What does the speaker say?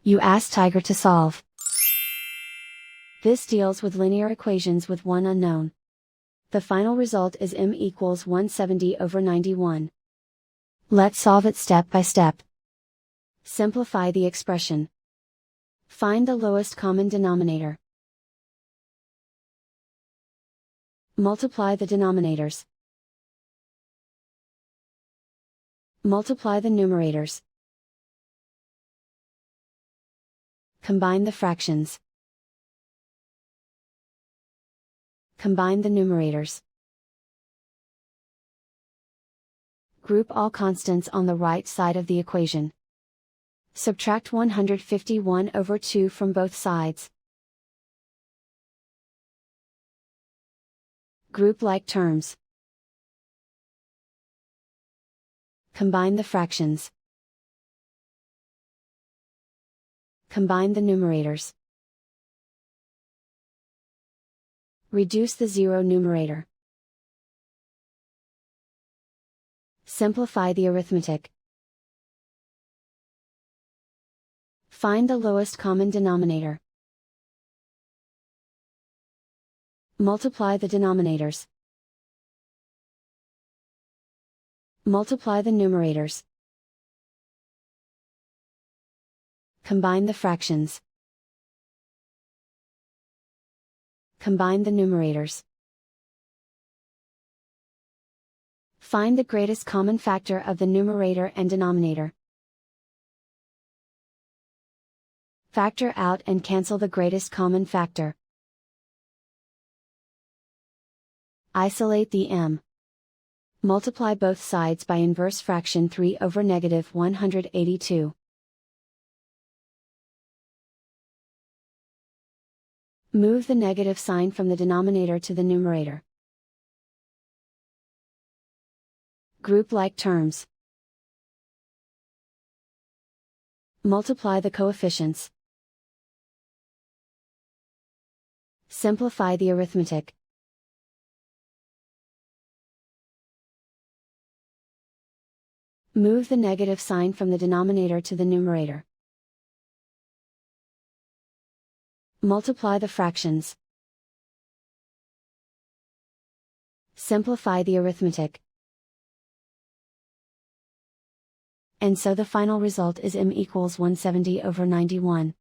You ask Tiger to solve. This deals with linear equations with one unknown. The final result is m equals 170 over 91. Let's solve it step by step. Simplify the expression. Find the lowest common denominator. Multiply the denominators. Multiply the numerators. Combine the fractions. Combine the numerators. Group all constants on the right side of the equation. Subtract 151 over 2 from both sides. Group like terms. Combine the fractions. Combine the numerators. Reduce the zero numerator. Simplify the arithmetic. Find the lowest common denominator. Multiply the denominators. Multiply the numerators. Combine the fractions. Combine the numerators. Find the greatest common factor of the numerator and denominator. Factor out and cancel the greatest common factor. Isolate the m. Multiply both sides by inverse fraction 3 over negative 182. Move the negative sign from the denominator to the numerator. Group like terms. Multiply the coefficients. Simplify the arithmetic. Move the negative sign from the denominator to the numerator. Multiply the fractions. Simplify the arithmetic. And so the final result is m equals 170 over 91.